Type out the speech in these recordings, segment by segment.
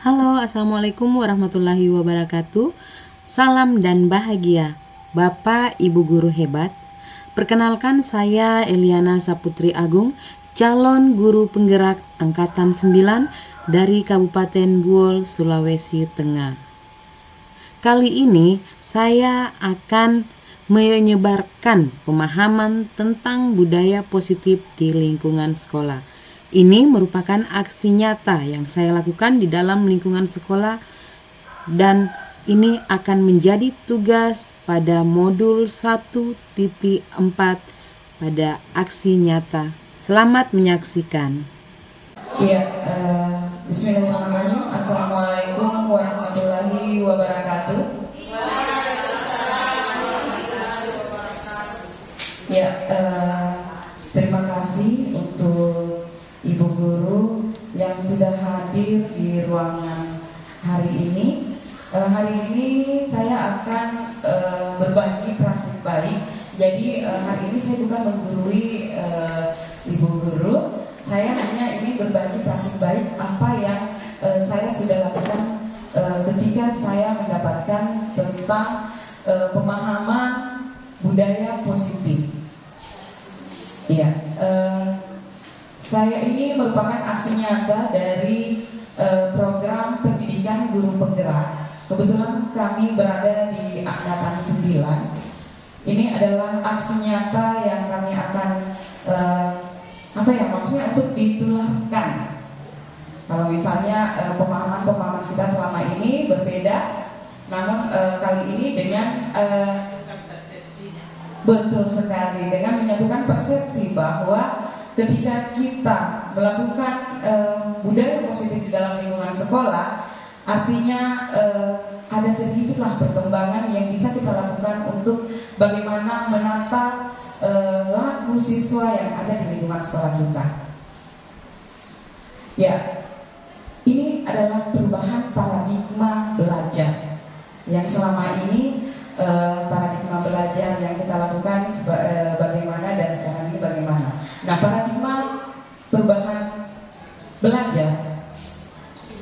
Halo, Assalamualaikum warahmatullahi wabarakatuh. Salam dan bahagia, Bapak Ibu Guru hebat. Perkenalkan, saya Eliana Saputri Agung, calon guru penggerak Angkatan 9 dari Kabupaten Buol, Sulawesi Tengah. Kali ini saya akan menyebarkan pemahaman tentang budaya positif di lingkungan sekolah. Ini merupakan aksi nyata yang saya lakukan di dalam lingkungan sekolah dan ini akan menjadi tugas pada modul 1.4 pada aksi nyata. Selamat menyaksikan. Iya, Bismillahirrahmanirrahim. Assalamualaikum warahmatullahi wabarakatuh. Ya, terima kasih untuk Ibu Guru yang sudah hadir di ruangan hari ini. Hari ini saya akan berbagi praktik baik. Jadi hari ini saya bukan menggurui Ibu Guru. Saya hanya ingin berbagi praktik baik apa yang saya sudah lakukan ketika saya mendapatkan tentang pemahaman budaya positif. Iya, saya ini merupakan aksi nyata dari program pendidikan guru penggerak. Kebetulan kami berada di Angkatan 9. Ini adalah aksi nyata yang kami akan maksudnya untuk ditularkan. Kalau misalnya pemahaman kita selama ini berbeda, namun kali ini dengan betul sekali, dengan menyatukan persepsi bahwa ketika kita melakukan budaya positif di dalam lingkungan sekolah, artinya ada sedikitlah perkembangan yang bisa kita lakukan untuk bagaimana menata laku siswa yang ada di lingkungan sekolah kita. Ya, ini adalah perubahan paradigma belajar yang selama ini paradigma belajar yang kita lakukan bagaimana dan sekarang ini bagaimana. Nah, paradigma perubahan belajar,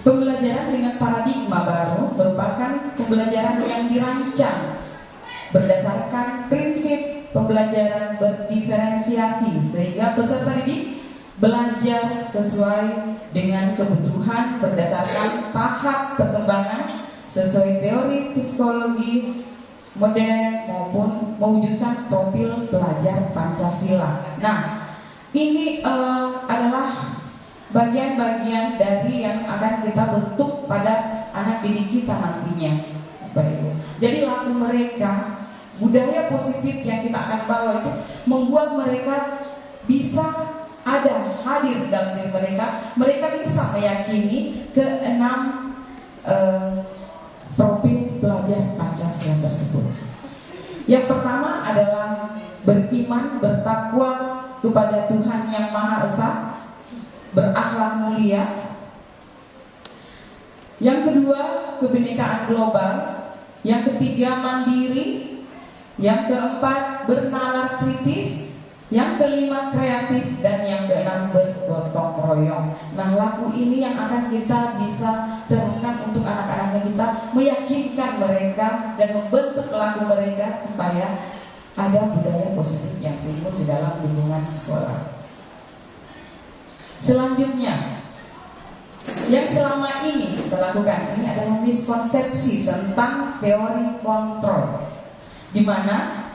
pembelajaran dengan paradigma baru merupakan pembelajaran yang dirancang berdasarkan prinsip pembelajaran berdiferensiasi sehingga peserta didik belajar sesuai dengan kebutuhan berdasarkan tahap perkembangan sesuai teori psikologi modern maupun mewujudkan profil pelajar Pancasila. Nah, ini adalah bagian-bagian dari yang akan kita bentuk pada anak didik kita nantinya. Baik. Jadi laku mereka, budaya positif yang kita akan bawa itu membuat mereka bisa ada hadir dalam diri mereka. Mereka bisa meyakini keenam profil pelajar Pancasila tersebut. Yang pertama adalah beriman, bertakwa kepada Tuhan Yang Maha Esa, berakhlak mulia. Yang kedua, kebinekaan global. Yang ketiga, mandiri. Yang keempat, bernalar kritis. Yang kelima, kreatif. Dan yang keenam, bergotong royong. Nah, laku ini yang akan kita bisa terapkan untuk anak-anaknya kita, meyakinkan mereka dan membentuk laku mereka supaya ada budaya positif yang timbul di dalam lingkungan sekolah. Selanjutnya, yang selama ini kita lakukan ini adalah miskonsepsi tentang teori kontrol, di mana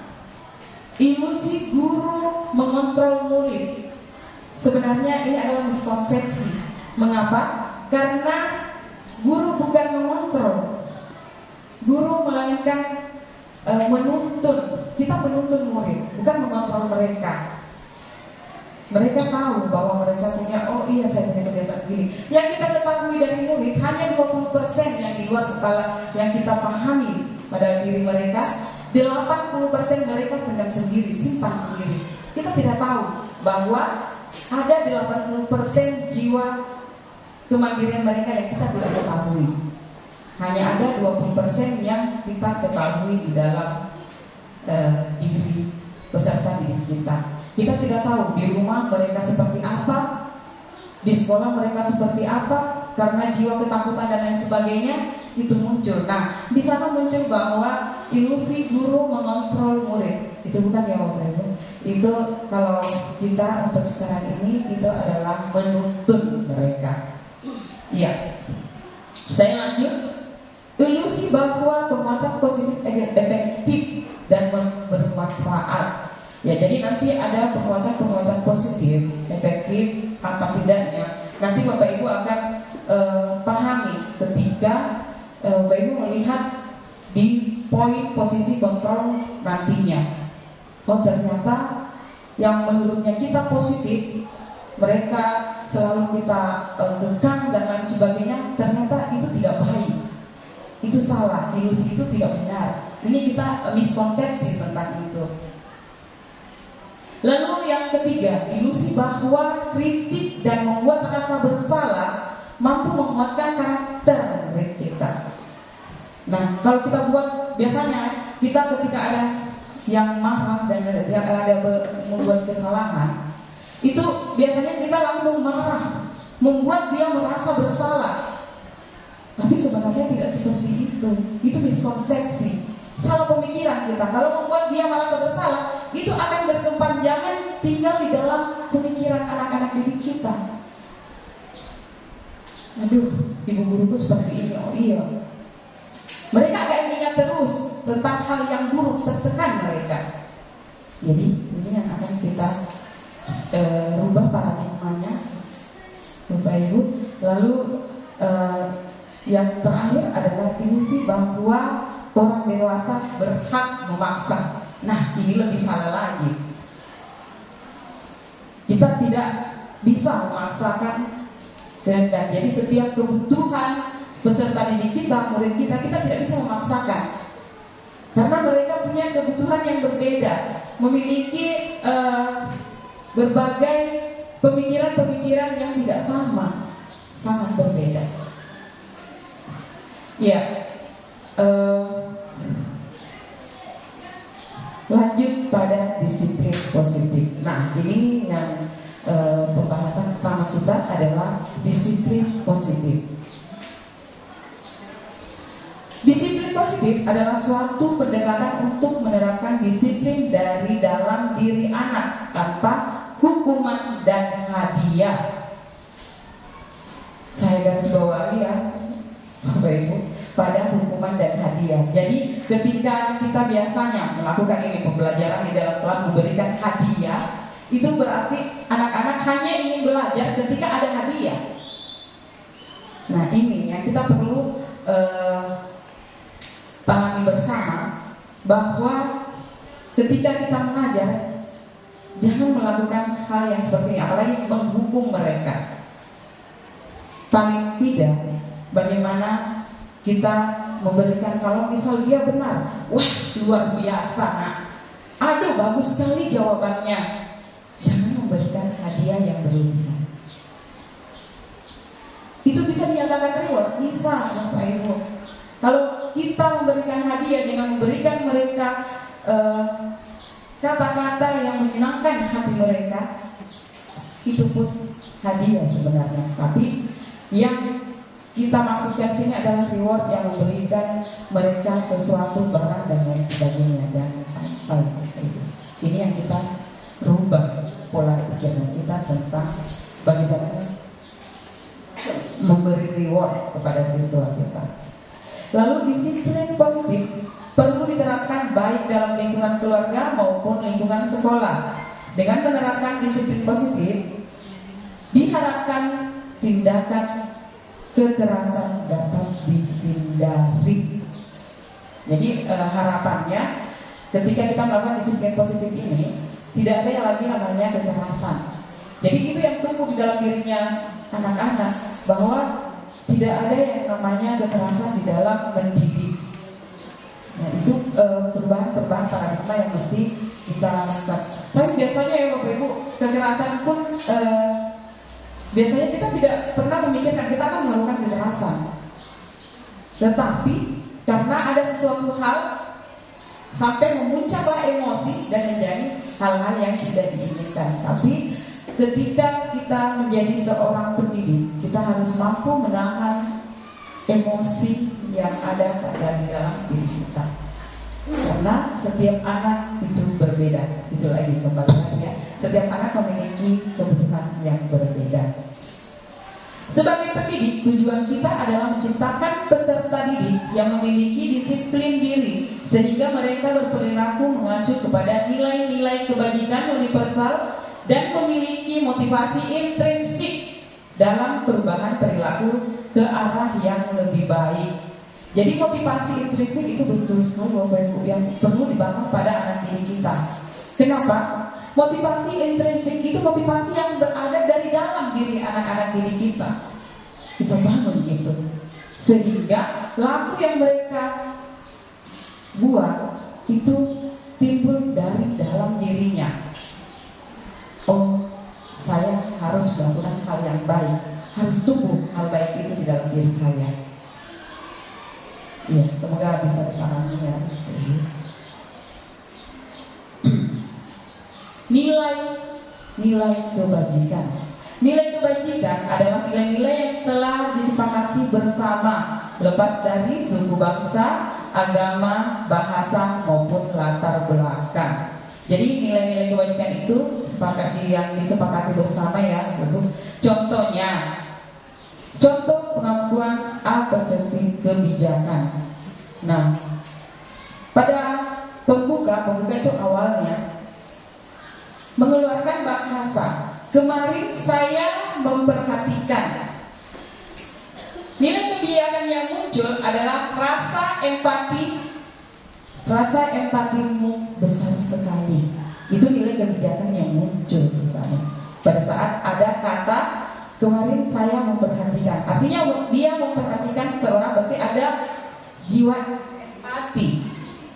ilusi guru mengontrol murid. Sebenarnya ini adalah miskonsepsi. Mengapa? Karena guru bukan mengontrol, guru melainkan menuntun. Kita menuntun murid, bukan mengontrol mereka. Mereka tahu bahwa mereka punya, oh iya saya punya kebiasaan gini. Yang kita ketahui dari murid hanya 20% yang di luar kepala yang kita pahami pada diri mereka. 80% mereka pendam sendiri, simpan sendiri. Kita tidak tahu bahwa ada 80% jiwa kemandirian mereka yang kita tidak ketahui. Hanya ada 20% yang kita ketahui di dalam diri peserta didik kita. Kita tidak tahu di rumah mereka seperti apa, di sekolah mereka seperti apa, karena jiwa ketakutan dan lain sebagainya itu muncul. Nah, di sana muncul bahwa ilusi guru mengontrol murid. Itu bukan ya Bapak Ibu. Itu kalau kita untuk sekarang ini itu adalah menuntun mereka. Iya. Saya lanjut. Ilusi bahwa penguatan positif efektif dan bermanfaat. Ya, jadi nanti ada penguatan positif, efektif apa tidaknya. Nanti Bapak Ibu akan pahami ketika Bapak Ibu melihat di poin posisi kontrol nantinya. Oh, ternyata yang menurutnya kita positif, mereka selalu kita kekang dan lain sebagainya, ternyata itu tidak baik. Itu salah, ilusi itu tidak benar. Ini kita miskonsepsi tentang itu. Lalu yang ketiga, ilusi bahwa kritik dan membuat rasa bersalah mampu menguatkan karakter murid kita. Nah, kalau kita buat, biasanya kita ketika ada yang marah dan yang ada membuat kesalahan, itu biasanya kita langsung marah, membuat dia merasa bersalah. Tapi sebenarnya tidak seperti itu. Itu miskonsepsi, salah pemikiran kita. Kalau membuat dia merasa bersalah, itu akan berkepanjangan tinggal di dalam pemikiran anak-anak didik kita. Aduh, ibu guruku seperti ini. Oh iya, mereka akan ingat terus tentang hal yang buruk, tertekan mereka. Jadi ini yang akan kita rubah paradigmanya, Bapak Ibu. Lalu yang terakhir adalah ilusi bahwa orang dewasa berhak memaksa. Nah, ini lebih salah lagi. Kita tidak bisa memaksakan kehendak. Jadi setiap kebutuhan peserta didik kita, murid kita, kita tidak bisa memaksakan. Karena mereka punya kebutuhan yang berbeda, memiliki berbagai pemikiran-pemikiran yang tidak sama, sangat berbeda. Ya, lanjut pada disiplin positif. Nah, ini yang pembahasan pertama kita adalah disiplin positif. Disiplin positif adalah suatu pendekatan untuk menerapkan disiplin dari dalam diri anak tanpa hukuman dan hadiah. Saya garis bawahi ya, Bapak Ibu, pada hukuman dan hadiah. Jadi ketika kita biasanya melakukan ini pembelajaran di dalam kelas memberikan hadiah, itu berarti anak-anak hanya ingin belajar ketika ada hadiah. Nah, ini yang kita perlu pahami bersama, bahwa ketika kita mengajar, jangan melakukan hal yang seperti ini, apalagi menghukum mereka. Paling tidak, bagaimana kita memberikan, kalau misal dia benar, wah luar biasa, nah, aduh bagus sekali jawabannya. Jangan memberikan hadiah yang berlebihan. Itu bisa dinyatakan reward, bisa Bapak Ibu. Kalau kita memberikan hadiah dengan memberikan mereka kata-kata yang menyenangkan hati mereka, itu pun hadiah sebenarnya. Tapi yang kita maksudkan sini adalah reward yang memberikan mereka sesuatu barang dan lain sebagainya. Jangan sampai ini yang kita rubah pola pikiran kita tentang bagaimana memberi reward kepada siswa kita. Lalu disiplin positif perlu diterapkan baik dalam lingkungan keluarga maupun lingkungan sekolah. Dengan menerapkan disiplin positif, diharapkan tindakan kekerasan dapat dihindari. Jadi harapannya ketika kita melakukan disiplin positif ini, tidak ada lagi namanya kekerasan. Jadi itu yang tumbuh di dalam dirinya anak-anak, bahwa tidak ada yang namanya kekerasan di dalam mendidik. Nah, itu perubahan paradigma yang mesti kita lakukan. Tapi biasanya ya Bapak Ibu, kekerasan pun biasanya kita tidak pernah memikirkan kita akan melakukan kekerasan. Tetapi karena ada sesuatu hal sampai memuncaklah emosi dan menjadi hal-hal yang tidak diinginkan. Tapi ketika kita menjadi seorang pendidik, kita harus mampu menahan emosi yang ada di dalam diri kita. Karena setiap anak itu berbeda. Itu lagi kembali lagi ya. Setiap anak memiliki kebutuhan yang berbeda. Sebagai pendidik, tujuan kita adalah menciptakan peserta didik yang memiliki disiplin diri sehingga mereka berperilaku mengacu kepada nilai-nilai kebajikan universal dan memiliki motivasi intrinsik dalam perubahan perilaku ke arah yang lebih baik. Jadi motivasi intrinsik itu betul sekali Bapak Ibu yang perlu dibangun pada anak didik kita. Kenapa? Motivasi intrinsik itu motivasi yang berada dari dalam diri anak-anak didik kita. Kita bangun itu sehingga laku yang mereka buat itu timbul dari dalam dirinya. Oh, saya harus melakukan hal yang baik, harus tumbuh hal baik itu di dalam diri saya. Ya, semoga bisa dipahami ya. Nilai kebajikan. Nilai kebajikan adalah nilai-nilai yang telah disepakati bersama, lepas dari suku bangsa, agama, bahasa maupun latar belakang. Jadi nilai-nilai kebajikan itu yang disepakati bersama ya. Contohnya, contoh pengakuan A persepsi kebijakan. Nah, pada pembuka itu awalnya mengeluarkan bahasa. Kemarin saya memperhatikan. Nilai kebijakan yang muncul adalah rasa empati. Rasa empatimu besar sekali. Itu nilai kebijakan yang muncul di sana. Pada saat ada kata kemarin saya memperhatikan. Artinya dia memperhatikan seorang, berarti ada jiwa empati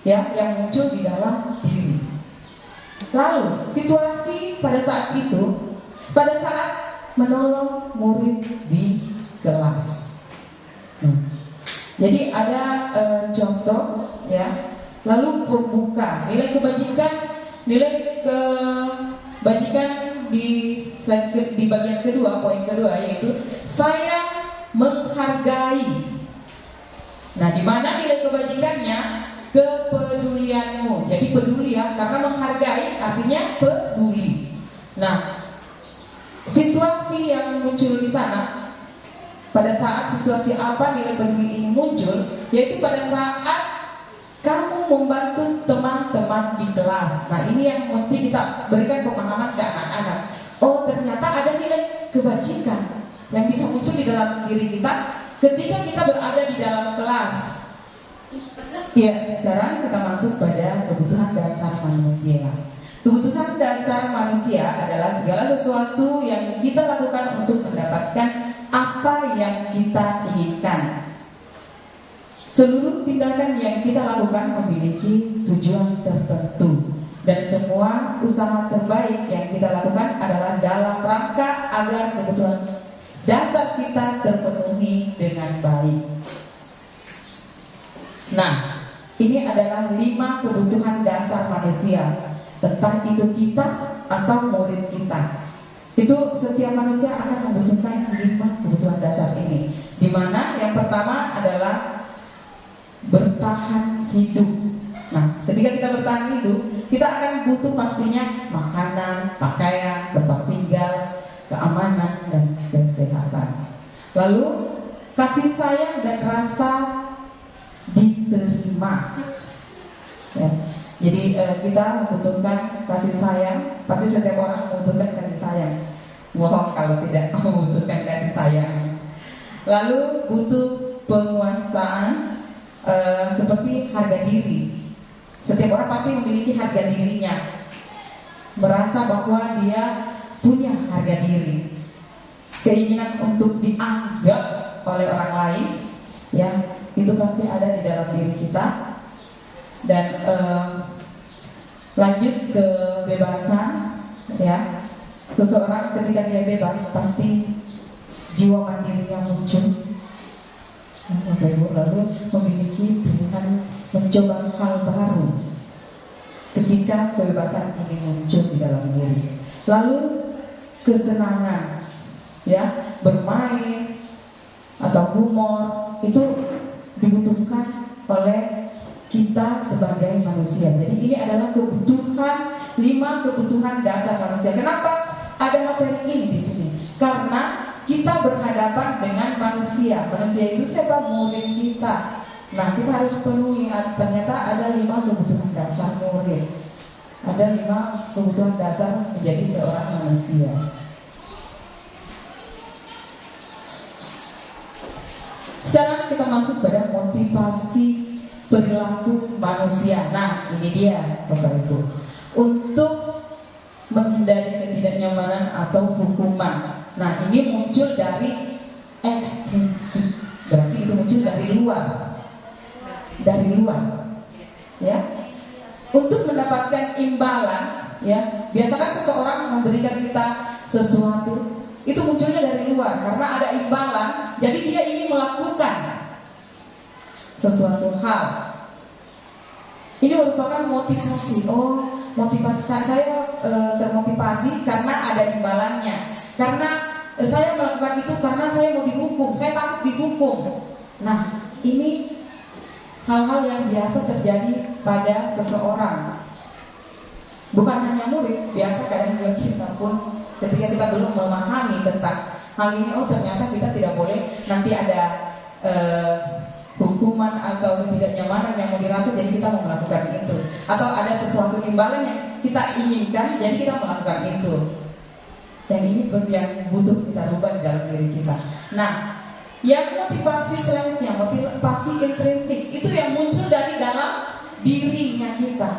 ya yang muncul di dalam diri. Lalu situasi pada saat itu, pada saat menolong murid di kelas. Jadi ada contoh ya. Lalu pembuka nilai kebajikan di bagian kedua, poin kedua yaitu saya menghargai. Nah, di mana nilai kebajikannya? Kepedulianmu. Jadi peduli ya, karena menghargai artinya peduli. Nah, situasi yang muncul di sana, pada saat situasi apa nilai peduli ini muncul? Yaitu pada saat kamu membantu teman-teman di kelas. Nah, ini yang mesti kita berikan pemahaman ke anak-anak. Oh, ternyata ada nilai kebajikan yang bisa muncul di dalam diri kita ketika kita berada di dalam kelas. Ya, sekarang kita masuk pada kebutuhan dasar manusia. Kebutuhan dasar manusia adalah segala sesuatu yang kita lakukan untuk mendapatkan apa yang kita inginkan. Seluruh tindakan yang kita lakukan memiliki tujuan tertentu, dan semua usaha terbaik yang kita lakukan adalah dalam rangka agar kebutuhan dasar kita terpenuhi dengan baik. Nah, ini adalah 5 kebutuhan dasar manusia. Entah itu kita atau murid kita, itu setiap manusia akan membutuhkan 5 kebutuhan dasar ini. Di mana yang pertama adalah bertahan hidup. Nah, ketika kita bertahan hidup, kita akan butuh pastinya makanan, pakaian, tempat tinggal, keamanan, dan kesehatan. Lalu kasih sayang dan rasa diterima ya. Jadi kita membutuhkan kasih sayang. Pasti setiap orang membutuhkan kasih sayang. Bohong kalau tidak membutuhkan kasih sayang. Lalu butuh penguasaan, seperti harga diri. Setiap orang pasti memiliki harga dirinya, merasa bahwa dia punya harga diri, keinginan untuk dianggap oleh orang lain ya. Itu pasti ada di dalam diri kita. Dan lanjut ke kebebasan ya. Seseorang ketika dia bebas pasti jiwa mandirinya muncul. Lalu memiliki pilihan mencoba hal baru ketika kebebasan ini muncul di dalam diri. Lalu kesenangan, ya, bermain atau humor itu dibutuhkan oleh kita sebagai manusia. Jadi ini adalah kebutuhan, 5 kebutuhan dasar manusia. Kenapa ada materi ini di sini? Karena kita berhadapan dengan manusia. Manusia itu siapa? Murid kita. Nah, kita harus penuhi. Ternyata ada 5 kebutuhan dasar murid. Ada 5 kebutuhan dasar menjadi seorang manusia. Sekarang kita masuk pada motivasi perilaku manusia. Nah, ini dia Bapak Ibu. Untuk menghindari ketidaknyamanan atau hukuman. Nah, ini muncul dari ekstrinsik. Berarti itu muncul dari luar. Dari luar. Ya. Untuk mendapatkan imbalan, ya. Biasakan seseorang memberikan kita sesuatu, itu munculnya dari luar karena ada imbalan. Jadi dia ingin melakukan sesuatu hal. Ini merupakan motivasi. Oh, motivasi saya termotivasi karena ada imbalannya. Karena saya melakukan itu karena saya mau dihukum. Saya takut dihukum. Nah, ini hal-hal yang biasa terjadi pada seseorang. Bukan hanya murid, biasa kadang juga kita pun ketika kita belum memahami tentang hal ini, oh ternyata kita tidak boleh nanti ada hukuman atau ketidaknyamanan yang mau dirasa, jadi kita mau melakukan itu. Atau ada sesuatu imbalan yang kita inginkan, jadi kita melakukan itu. Yang ini yang butuh kita rubah di dalam diri kita. Nah, yang motivasi selanjutnya, motivasi intrinsik, itu yang muncul dari dalam dirinya kita.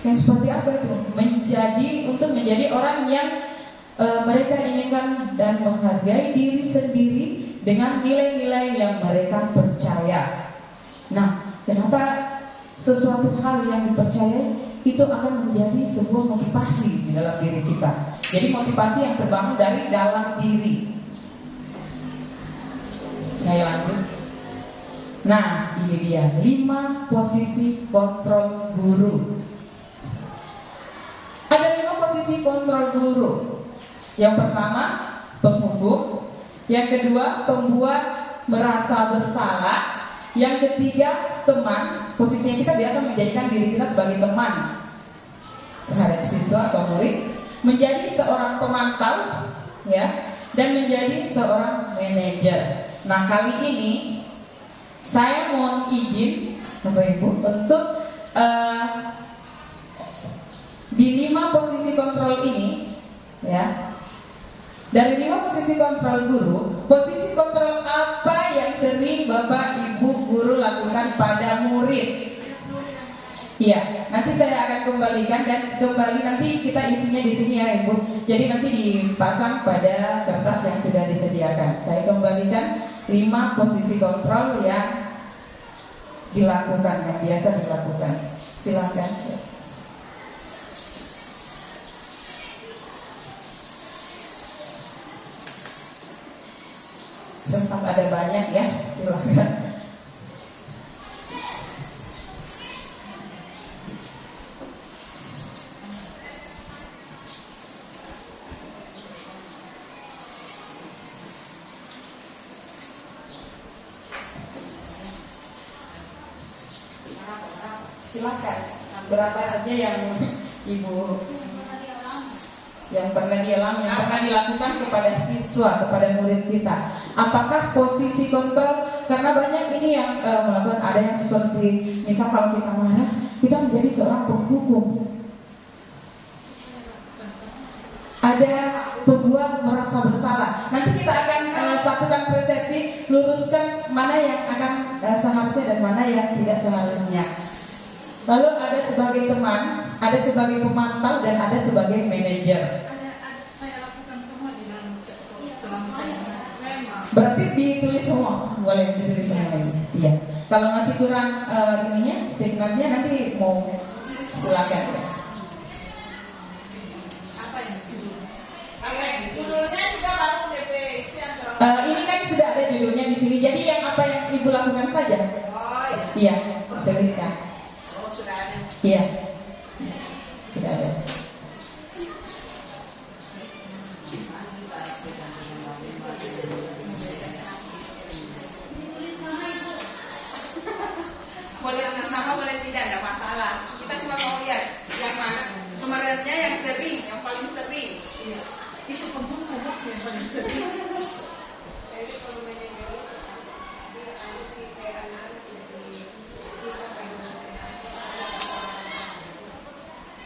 Yang seperti apa itu? Untuk menjadi orang yang mereka inginkan dan menghargai diri sendiri dengan nilai-nilai yang mereka percaya. Nah, kenapa sesuatu hal yang dipercayai itu akan menjadi sebuah motivasi di dalam diri kita. Jadi motivasi yang terbangun dari dalam diri. Saya lanjut. Nah, ini dia 5 posisi kontrol guru. Ada 5 posisi kontrol guru. Yang pertama, penghukum. Yang kedua, pembuat merasa bersalah. Yang ketiga, teman. Posisinya kita biasa menjadikan diri kita sebagai teman terhadap siswa atau murid. Menjadi seorang pemantau, ya, dan menjadi seorang manajer. Nah, kali ini saya mohon izin Bapak Ibu untuk di 5 posisi kontrol ini, ya. Dari 5 posisi kontrol guru, posisi kontrol apa yang sering Bapak Ibu guru lakukan pada murid? Iya, nanti saya akan kembalikan dan kembali nanti kita isinya di sini ya Ibu. Jadi nanti dipasang pada kertas yang sudah disediakan. Saya kembalikan 5 posisi kontrol yang dilakukan, yang biasa dilakukan. Silakan. Sempat ada banyak ya, silakan. Silakan. Berapa aja yang Ibu yang pernah dialami, yang pernah dilakukan kepada siswa, kepada murid kita. Apakah posisi kontrol? Karena banyak ini yang melakukan, ada yang seperti misal kalau kita marah, kita menjadi seorang penghukum. Ada pembuat merasa bersalah. Nanti kita akan satukan persepsi, luruskan mana yang akan seharusnya dan mana yang tidak seharusnya. Lalu ada sebagai teman, ada sebagai pemantau, dan ada sebagai manajer. Saya lakukan semua di dalam selama saya memang. Berarti ditulis semua, boleh ditulis semua lagi. Iya. Kalau masih kurang ininya, statementnya nanti mau silakan. Apa yang ditulis? Judulnya juga baru DP itu yang Ini kan sudah ada judulnya di sini. Jadi yang apa yang Ibu lakukan saja. Oh iya. Iya, tuliskan. Oh sudah ada. Iya. sama boleh tidak, ada masalah. Kita cuma mau lihat yang mana sebenarnya yang sering, yang paling sering. Iya. Itu pembunuh yang paling sering.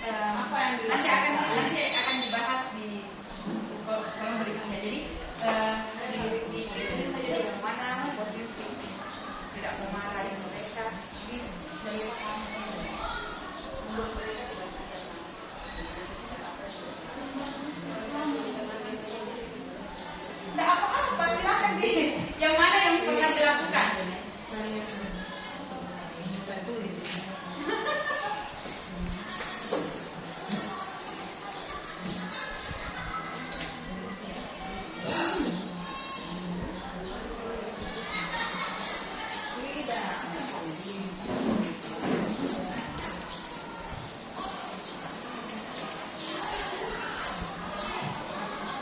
Apa yang nanti akan dibahas di kolom berikutnya. Jadi di saja yang mana posisi tidak memarahi mereka di menurut mereka sudah sadar. Tidak apa-apa, silakan di yang mana yang pernah dilakukan. Saya tulis.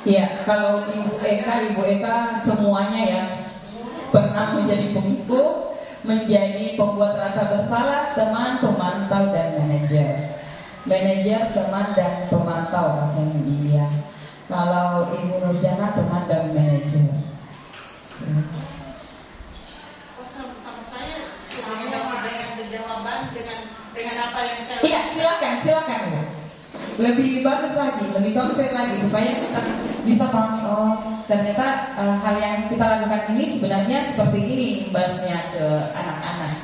Ya, kalau Ibu Eka semuanya ya pernah menjadi pengikut, menjadi pembuat rasa bersalah, teman, pemantau, dan manajer. Manajer, teman, dan pemantau rasanya dia. Kalau Ibu Nurjana, teman dan manajer. Sama saya dengan jawaban dengan apa yang saya. Iya, silakan Bu. Lebih bagus lagi, lebih konkret lagi supaya kita bisa pahami, oh ternyata hal yang kita lakukan ini sebenarnya seperti ini imbasnya ke anak-anak.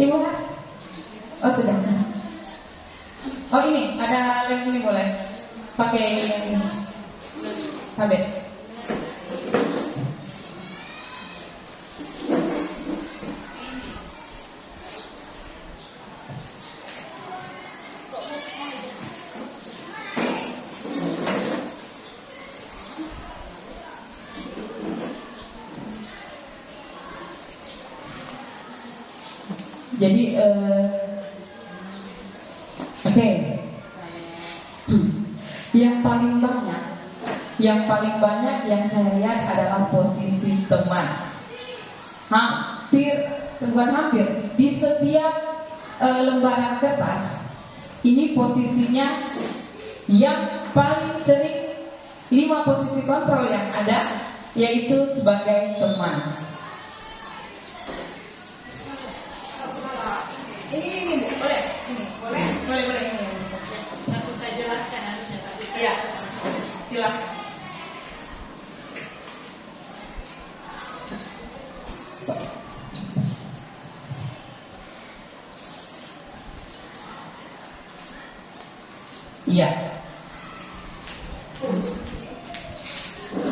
Ibu kan? Oh sudah. Oh ini ada lagi ini boleh pakai ini. HB. Jadi oke. Yang paling banyak yang saya lihat adalah posisi teman. Bukan hampir, di setiap lembaran kertas ini posisinya yang paling sering 5 posisi kontrol yang ada yaitu sebagai teman. Ini boleh ini. Nanti saya jelaskan nantinya, tapi Iya, silakan. Iya.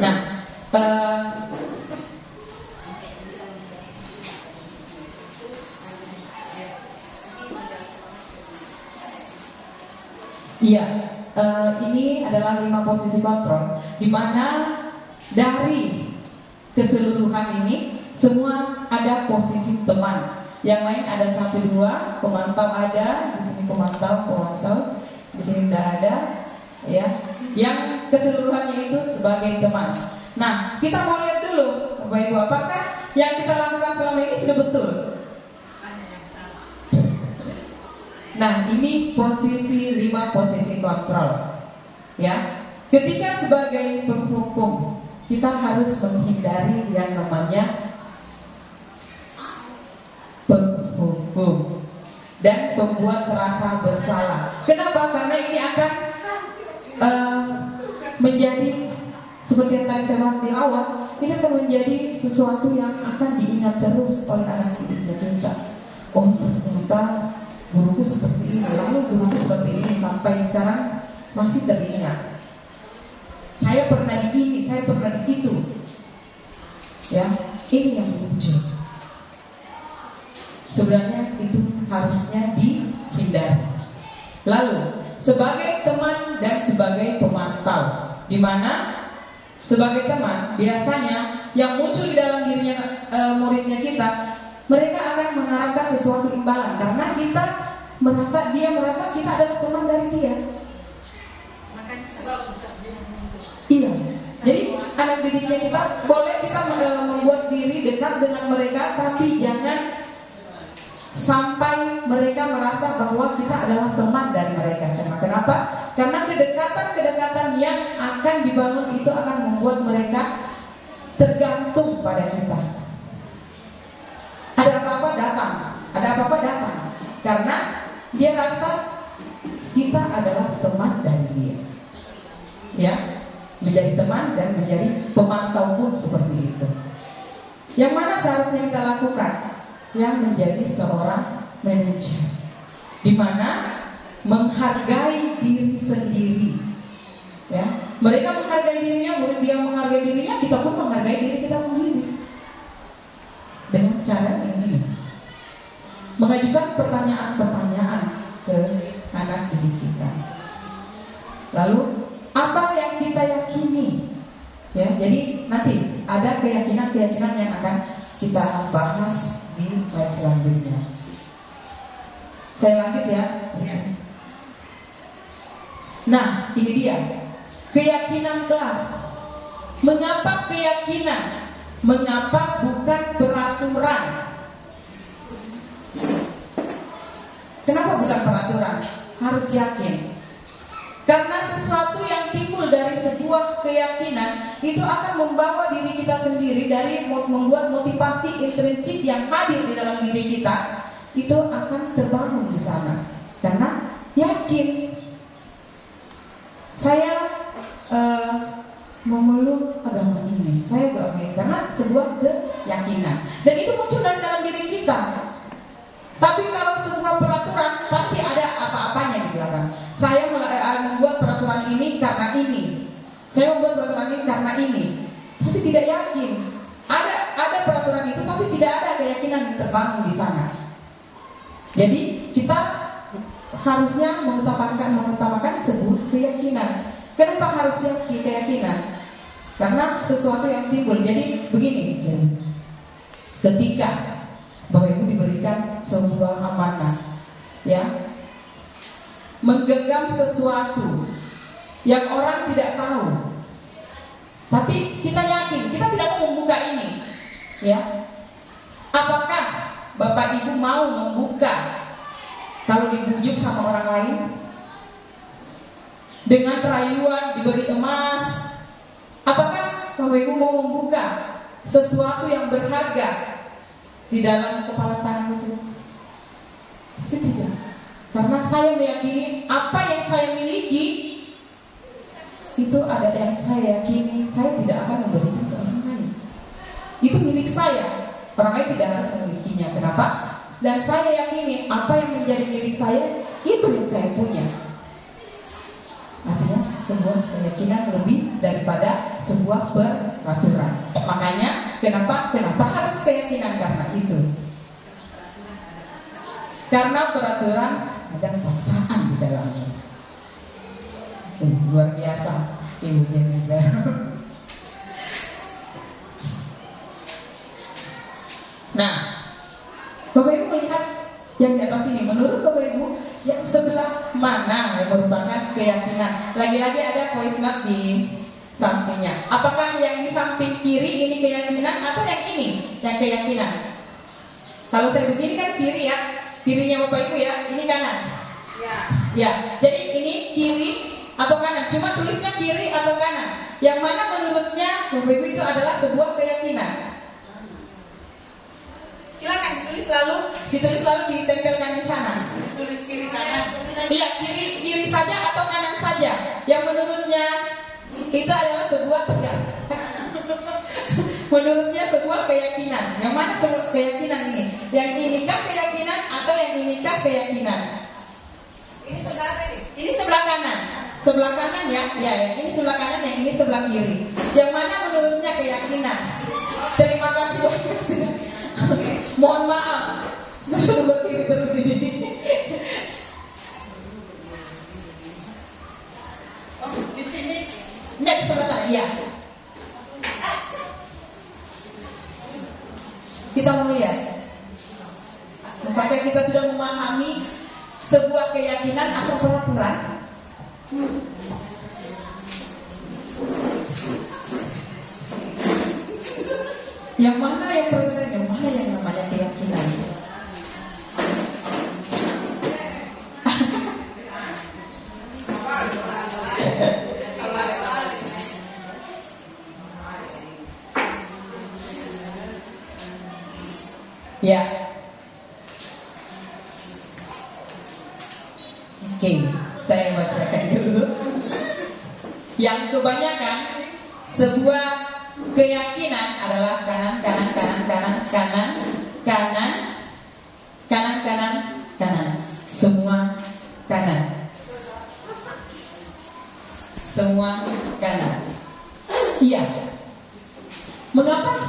Nah, iya, ini adalah 5 posisi kontrol, di mana dari keseluruhan ini semua ada posisi teman. Yang lain ada 1-2, pemantau ada, di sini pemantau, di sini tidak ada, ya. Yang keseluruhannya itu sebagai teman. Nah, kita mau lihat dulu, Bapak Ibu, apakah yang kita lakukan selama ini sudah betul? Nah, ini posisi 5 posisi kontrol. Ya. Ketika sebagai penghukum, kita harus menghindari yang namanya penghukum dan pembuat rasa bersalah. Kenapa? Karena ini akan menjadi seperti yang tadi saya bahas di awal, ini akan menjadi sesuatu yang akan diingat terus oleh anak didiknya kita. Oh, ternyata guruku seperti ini, lalu guruku seperti ini, sampai sekarang masih teringat. Saya pernah di ini, saya pernah di itu. Ya, ini yang muncul. Sebenarnya itu harusnya dihindari. Lalu, sebagai teman dan sebagai pemantau, di mana sebagai teman biasanya yang muncul di dalam dirinya muridnya kita, mereka akan mengharapkan sesuatu imbalan karena dia merasa kita adalah teman dari dia. Makanya selalu tak dia. Iya. Jadi anak didiknya kita boleh kita kita membuat diri dekat dengan mereka, tapi jangan sampai mereka merasa bahwa kita adalah teman dari mereka. Kenapa? Karena kedekatan-kedekatan yang akan dibangun itu akan membuat mereka tergantung pada kita. Ada apa-apa datang, karena dia rasa kita adalah teman dari dia. Ya, menjadi teman dan menjadi pemantau pun seperti itu. Yang mana seharusnya kita lakukan? Yang menjadi seorang manajer, di mana menghargai diri sendiri. Ya, mereka menghargai dirinya, murid dia menghargai dirinya, kita pun menghargai diri kita sendiri. Dengan cara ini, mengajukan pertanyaan-pertanyaan ke anak didik kita. Lalu apa yang kita yakini? Ya, jadi nanti ada keyakinan-keyakinan yang akan kita bahas di slide selanjutnya. Saya lanjut ya. Nah, ini dia keyakinan kelas. Mengapa keyakinan? Mengapa bukan peraturan? Kenapa bukan peraturan? Harus yakin. Karena sesuatu yang timbul dari sebuah keyakinan itu akan membawa diri kita sendiri dari membuat motivasi intrinsik yang hadir di dalam diri kita itu akan terbangun di sana. Karena yakin saya memeluk agama ini, saya gak karena sebuah keyakinan dan itu muncul dari dalam diri kita. Tapi kalau sebuah peraturan pasti ada apa-apanya di belakang. Saya membuat peraturan ini karena ini. Saya membuat peraturan ini karena ini. Tapi tidak yakin. Ada peraturan itu tapi tidak ada keyakinan yang terbangun di sana. Jadi kita harusnya mengutamakan sebuah keyakinan. Kenapa harus keyakinan? Karena sesuatu yang timbul. Jadi begini. Ketika Bapak Ibu diberikan sebuah amanah, ya, menggenggam sesuatu yang orang tidak tahu, tapi kita yakin, kita tidak mau membuka ini, ya. Apakah Bapak Ibu mau membuka kalau dibujuk sama orang lain? Dengan rayuan diberi emas, apakah Bapak Ibu mau membuka sesuatu yang berharga di dalam kepala tangan itu? Pasti tidak. Karena saya meyakini apa yang saya miliki itu ada yang saya yakini saya tidak akan memberikan ke orang lain. Itu milik saya. Orang lain tidak harus memilikinya. Kenapa? Dan saya yakini apa yang menjadi milik saya itu yang saya punya. Artinya sebuah keyakinan lebih daripada sebuah peraturan. Makanya kenapa harus keyakinan? Karena itu. Karena peraturan ada paksaan di dalamnya. Luar biasa Ibu Jennifer. Nah, Bapak Ibu melihat yang di atas ini, menurut Bapak Ibu yang sebelah mana yang merupakan keyakinan? Lagi-lagi ada voice note di sampingnya. Apakah yang di samping kiri ini keyakinan atau yang ini yang keyakinan? Kalau saya begini kan kiri ya, kirinya Bapak Ibu ya, ini kanan. Ya, jadi ini kiri atau kanan? Cuma tulisnya kiri atau kanan. Yang mana menurutnya Bapak Ibu itu adalah sebuah keyakinan? Silakan ditulis lalu ditempelkan di sana. Tulis kiri kanan. Iya, kiri saja atau kanan saja. Yang menurutnya itu adalah sebuah menurutnya sebuah keyakinan. Yang mana sebuah keyakinan ini? Yang inikah keyakinan atau yang inikah keyakinan? Ini sebelah apa nih? Ini sebelah kanan. Sebelah kanan ya. Ya, ini sebelah kanan, yang ini sebelah kiri. Yang mana menurutnya keyakinan? Terima kasih banyak sudah. Mohon maaf. Sudah berdiri terus ini. Oh, di sini. Enggak, di sebelah kanan. Iya. Kita mau lihat. Apakah kita sudah memahami sebuah keyakinan atau peraturan? Yang mana yang peraturan, yang mana yang namanya keyakinan? Ya. Oke, saya bacakan dulu. Yang kebanyakan sebuah keyakinan adalah kanan kanan kanan kanan kanan kanan kanan kanan kanan, semua kanan, semua kanan. Iya. Mengapa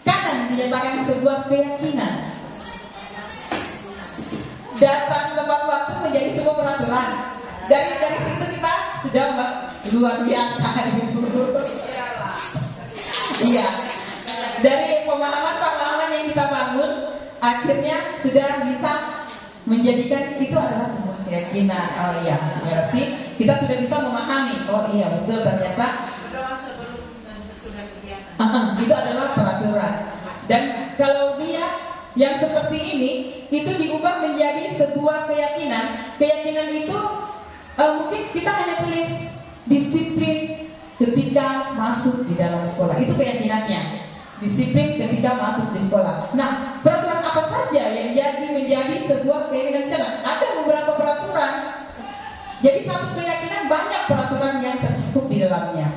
kanan dinyatakan sebuah keyakinan? Datang tepat waktu menjadi sebuah peraturan. Dari situ kita sudah luar biasa. Iya. Dari pemahaman yang kita bangun, akhirnya sudah bisa menjadikan itu adalah sebuah keyakinan. Oh iya, berarti kita sudah bisa memahami. Oh iya, betul, ternyata itu adalah peraturan. Dan kalau dia yang seperti ini itu diubah menjadi sebuah keyakinan. Keyakinan itu mungkin kita hanya tulis disiplin ketika masuk di dalam sekolah. Itu keyakinannya. Disiplin ketika masuk di sekolah. Nah, peraturan apa saja yang menjadi sebuah keyakinan di sana? Ada beberapa peraturan. Jadi satu keyakinan banyak peraturan yang tercakup di dalamnya.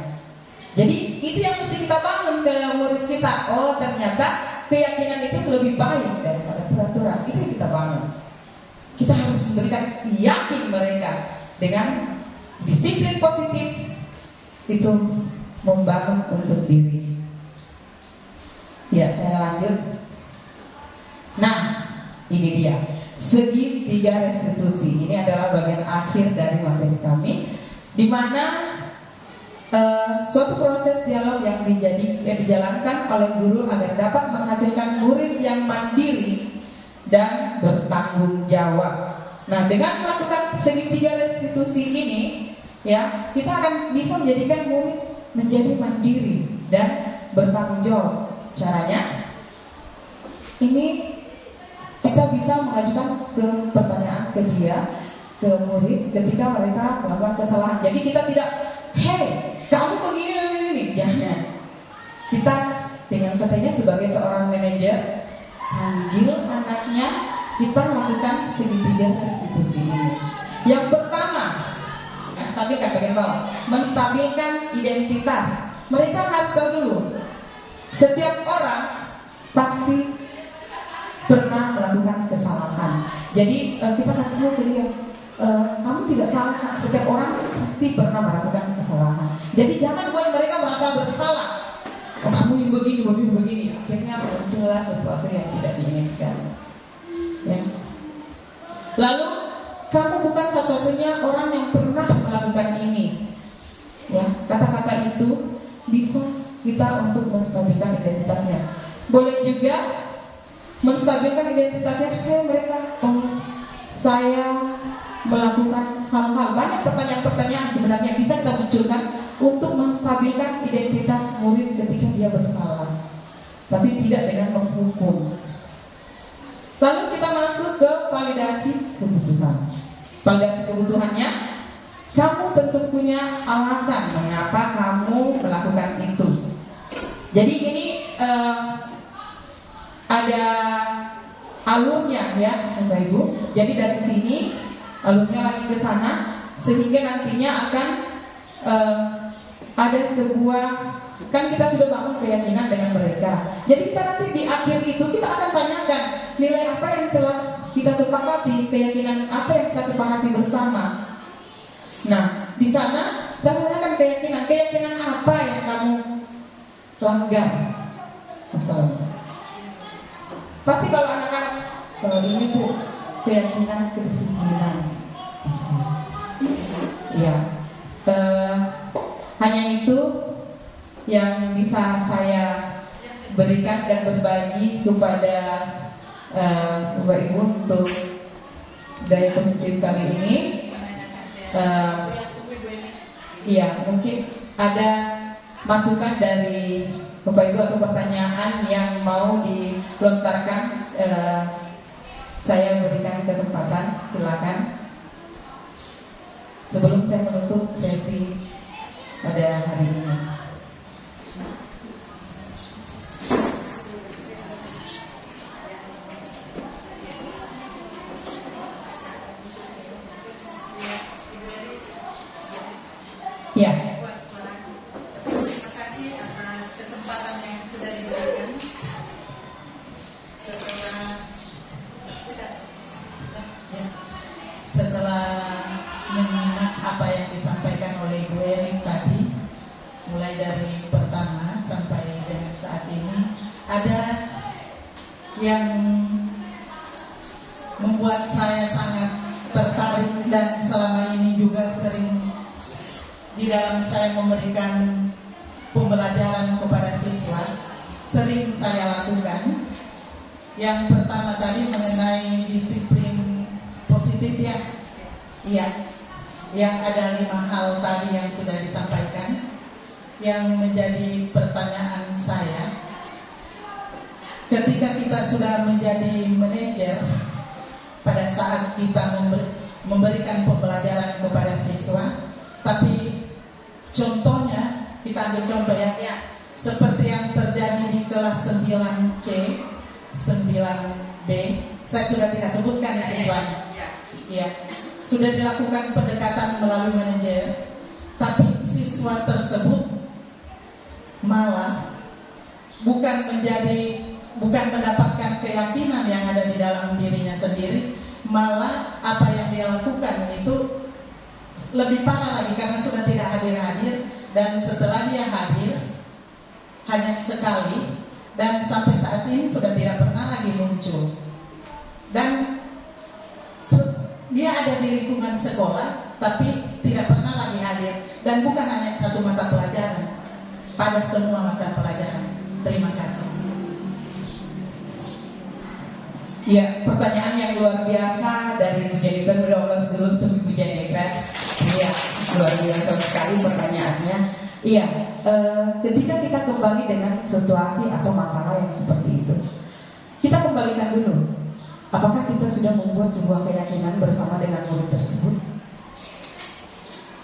Jadi itu yang mesti kita bangun ke murid kita. Oh, ternyata keyakinan itu lebih baik daripada peraturan. Itu yang kita bangun. Kita harus memberikan yakin mereka dengan disiplin positif. Itu membangun untuk diri. Ya, saya lanjut. Nah, ini dia segitiga restitusi. Ini adalah bagian akhir dari materi kami, di mana suatu proses dialog yang dijalankan oleh guru agar dapat menghasilkan murid yang mandiri dan bertanggung jawab. Nah, dengan melakukan segitiga restitusi ini, ya, kita akan bisa menjadikan murid menjadi mandiri dan bertanggung jawab. Caranya, ini kita bisa mengajukan pertanyaan ke dia, ke murid ketika mereka melakukan kesalahan. Jadi kita tidak, hey, kamu begini, jangan. Kita dengan santainya sebagai seorang manajer panggil anaknya, kita lakukan segitiga restitusi ini. Yang pertama, stabilkan bagian bawah, menstabilkan identitas. Mereka harus tahu dulu, setiap orang pasti pernah melakukan kesalahan. Jadi kita kasih tahu ke dia, kamu tidak salah, setiap orang pasti pernah melakukan kesalahan. Jadi jangan buat mereka merasa bersalah. Oh, kamu yang begini, akhirnya muncullah sesuatu yang tidak diinginkan. Ya. Lalu kamu bukan satu-satunya orang yang pernah melakukan ini. Ya, kata-kata itu bisa kita untuk menstabilkan identitasnya. Boleh juga menstabilkan identitasnya supaya mereka, oh, saya melakukan hal-hal, banyak pertanyaan-pertanyaan sebenarnya bisa kita munculkan untuk menstabilkan identitas murid ketika dia bersalah, tapi tidak dengan menghukum. Lalu kita masuk ke validasi kebutuhan. Validasi kebutuhannya, kamu tentu punya alasan mengapa kamu melakukan itu. Jadi ini ada alurnya, ya Bapak Ibu. Jadi dari sini alurnya lagi ke sana, sehingga nantinya akan ada sebuah, kan kita sudah bangun keyakinan dengan mereka. Jadi kita nanti di akhir itu kita akan tanyakan nilai apa yang telah kita sepakati, keyakinan apa yang kita sepakati bersama. Nah, di sana kita tanyakan keyakinan apa yang kamu langgar. Misalnya, pasti kalau anak-anak ini Bu, keyakinan kedisiplinan. Ya, hanya itu yang bisa saya berikan dan berbagi kepada Bapak Ibu untuk daya positif kali ini. Ya, mungkin ada masukan dari Bapak Ibu atau pertanyaan yang mau dilontarkan, saya berikan kesempatan, silakan. Sebelum saya menutup sesi pada hari ini. Ya. Terima kasih atas kesempatan yang sudah diberikan. Setelah menyimak apa yang disampaikan oleh Ibu Eling tadi, mulai dari pertama sampai dengan saat ini, ada yang membuat saya sangat tertarik dan selama ini juga sering di dalam saya memberikan pembelajaran kepada siswa, sering saya lakukan. Yang pertama tadi mengenai disiplin positif ya. Iya. Yang ada 5 hal tadi yang sudah disampaikan. Yang menjadi pertanyaan saya, ketika kita sudah menjadi manajer, pada saat kita memberikan pembelajaran kepada siswa, tapi contohnya, kita ambil contoh ya, seperti yang terjadi di kelas 9C, 9B, saya sudah tidak sebutkan siswanya. Ya, sudah dilakukan pendekatan melalui manajer, tapi siswa tersebut malah bukan mendapatkan keyakinan yang ada di dalam dirinya sendiri, malah apa yang dia lakukan itu lebih parah lagi karena sudah tidak hadir, dan setelah dia hadir hanya sekali dan sampai saat ini sudah tidak pernah lagi muncul, dan dia ada di lingkungan sekolah tapi tidak pernah lagi hadir, dan bukan hanya satu mata pelajaran, pada semua mata pelajaran. Terima kasih. Ya, pertanyaan yang luar biasa dari Bu Jennifer. Mudah-mudahan dulu untuk Ibu Jennifer. Iya, luar biasa sekali pertanyaannya. Iya, ketika kita kembali dengan situasi atau masalah yang seperti itu, kita kembalikan dulu. Apakah kita sudah membuat sebuah keyakinan bersama dengan murid tersebut?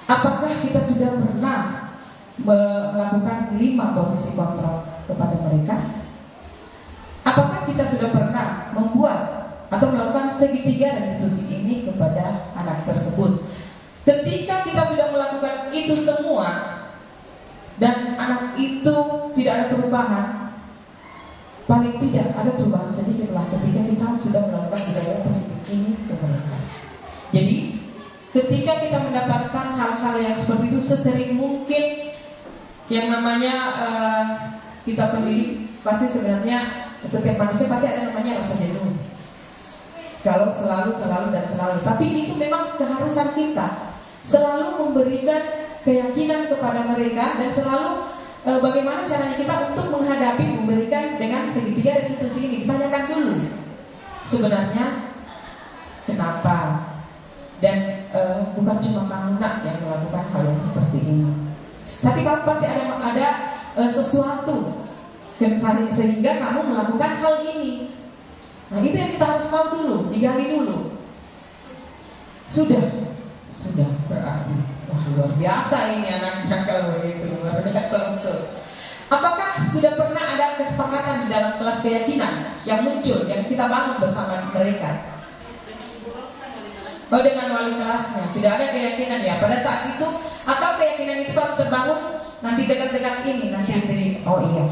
Apakah kita sudah pernah melakukan 5 posisi kontrol kepada mereka? Apakah kita sudah pernah membuat atau melakukan segitiga restitusi ini kepada anak tersebut? Ketika kita sudah melakukan itu semua dan anak itu tidak ada perubahan, paling tidak ada perubahan sedikit lah ketika kita sudah melakukan budaya positif ini ke mereka. Jadi ketika kita mendapatkan hal-hal yang seperti itu, sesering mungkin, yang namanya kita pendidik pasti sebenarnya setiap manusia pasti ada namanya rasa jenuh. Kalau selalu dan selalu, tapi itu memang keharusan kita selalu memberikan keyakinan kepada mereka, dan selalu bagaimana caranya kita untuk menghadapi, memberikan dengan segitiga restitusi ini. Tanyakan dulu sebenarnya kenapa, dan bukan cuma kamu nak yang melakukan hal yang seperti ini, tapi kamu pasti ada sesuatu sehingga kamu melakukan hal ini. Nah, itu yang kita harus tahu dulu, digali dulu. Sudah berarti wah, luar biasa ini anaknya kalau begitu, luar biasa betul. Apakah sudah pernah ada kesepakatan di dalam kelas keyakinan yang muncul, yang kita bangun bersama mereka? Oh, dengan wali kelasnya sudah ada keyakinan ya pada saat itu, atau keyakinan itu baru terbangun nanti dekat-dekat ini nanti dari oh iya.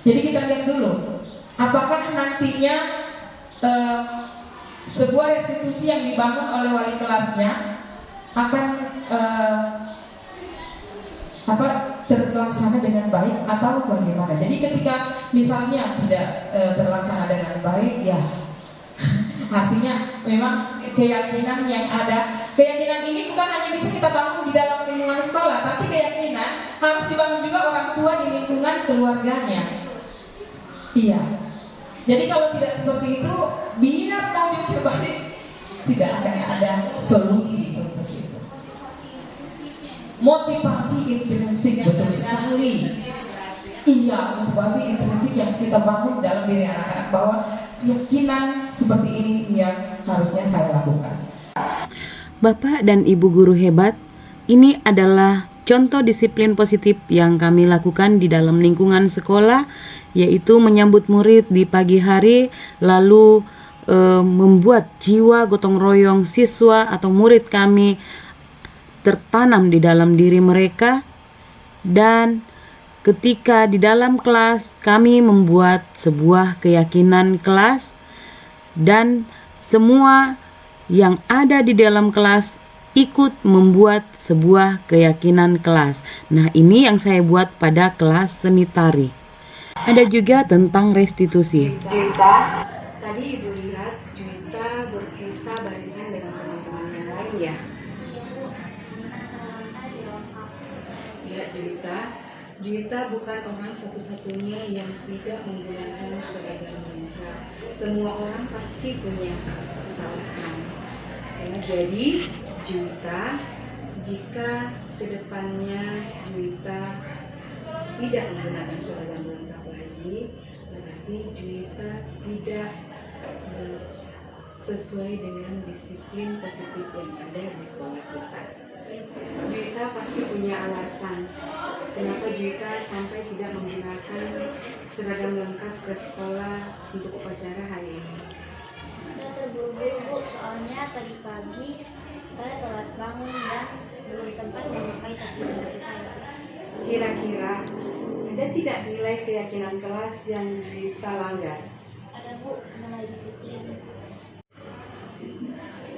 Jadi kita lihat dulu, apakah nantinya sebuah restitusi yang dibangun oleh wali kelasnya akan terlaksana dengan baik atau bagaimana. Jadi ketika misalnya tidak terlaksana dengan baik, ya artinya memang keyakinan yang ada, keyakinan ini bukan hanya bisa kita bangun di dalam lingkungan sekolah, tapi keyakinan harus dibangun juga orang tua di lingkungan keluarganya. Iya. Jadi kalau tidak seperti itu, bila mau jujur balik, tidak akan ada solusi untuk itu. Motivasi intrinsik betul sekali. Iya, motivasi intrinsik yang kita bangun dalam diri anak-anak bahwa keyakinan seperti ini yang harusnya saya lakukan. Bapak dan Ibu guru hebat, ini adalah contoh disiplin positif yang kami lakukan di dalam lingkungan sekolah, yaitu menyambut murid di pagi hari, lalu membuat jiwa gotong royong siswa atau murid kami tertanam di dalam diri mereka. Dan ketika di dalam kelas kami membuat sebuah keyakinan kelas, dan semua yang ada di dalam kelas ikut membuat sebuah keyakinan kelas. Nah, ini yang saya buat pada kelas seni tari. Ada juga tentang restitusi. Juwita, tadi Ibu lihat Juwita berpisah barisan dengan teman-teman yang lain ya? Iya Juwita, Juwita bukan orang satu-satunya yang tidak menggunakan seragam lengkap. Semua orang pasti punya kesalahan. Ya, jadi Juwita, jika kedepannya Juwita tidak menggunakan seragam lengkap lagi, berarti Juwita tidak sesuai dengan disiplin positif yang ada di sekolah kita. Juwita pasti punya alasan kenapa Juwita sampai tidak menggunakan seragam lengkap ke sekolah untuk upacara hari ini. Saya terburu-buru Bu, soalnya tadi pagi saya telat bangun dan belum sempat memakai topi nasi saya. Kira-kira ada tidak nilai keyakinan kelas yang Juwita langgar? Ada Bu, nilai disiplin.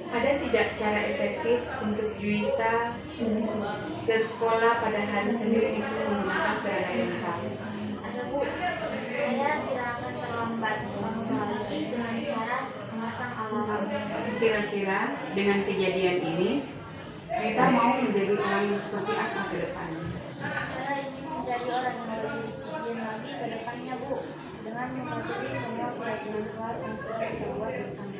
Ada tidak cara efektif untuk Juwita ke sekolah pada hari Senin itu menggunakan seragam lengkap? Ada Bu, saya tidak akan terlambat bangun lagi dengan cara memasang alarm. Kira-kira dengan kejadian ini Juwita mau menjadi orang yang seperti apa ke depannya? Saya ingin menjadi orang yang lebih disiplin lagi ke depannya Bu, dengan mematuhi semua keyakinan kelas yang sudah kita buat bersama.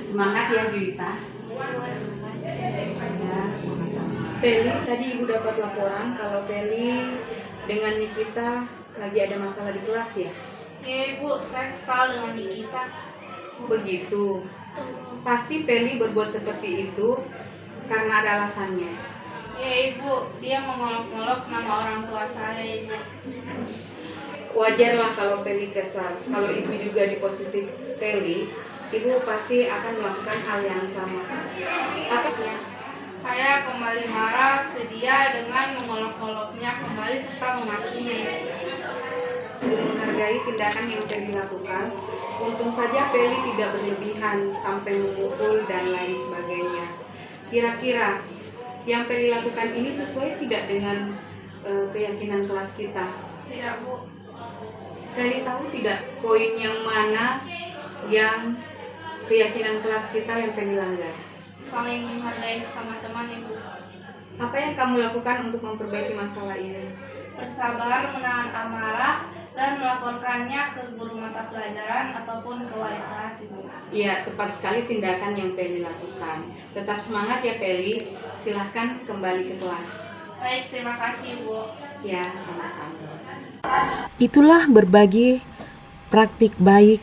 Semangat ya Juwita. Terima kasih. Ya, sama-sama. Peli, tadi Ibu dapat laporan kalau Peli dengan Nikita lagi ada masalah di kelas ya? Ya Ibu, saya kesal dengan Nikita. Begitu. Pasti Peli berbuat seperti itu karena ada alasannya. Ya Ibu, dia mengolok-olok nama orang tua saya Ibu. Wajarlah kalau Peli kesal. Kalau Ibu juga di posisi Peli, Ibu pasti akan melakukan hal yang sama. Apa ya? Saya kembali marah ke dia dengan mengolok-oloknya kembali serta memakinya. Menghargai tindakan yang Peli lakukan. Untung saja Peli tidak berlebihan sampai memukul dan lain sebagainya. Kira-kira yang Peli lakukan ini sesuai tidak dengan keyakinan kelas kita? Tidak Bu. Peli tahu tidak poin yang mana yang keyakinan kelas kita yang Peli langgar? Saling menghargai sesama teman Ibu. Apa yang kamu lakukan untuk memperbaiki masalah ini? Bersabar, menahan amarah, dan melaporkannya ke guru mata pelajaran ataupun ke wali kelas Ibu. Iya, tepat sekali tindakan yang Peli lakukan. Tetap semangat ya Peli, silahkan kembali ke kelas. Baik, terima kasih Bu. Ya, sama-sama. Itulah berbagi praktik baik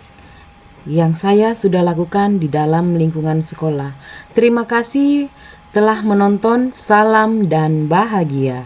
yang saya sudah lakukan di dalam lingkungan sekolah. Terima kasih telah menonton. Salam dan bahagia.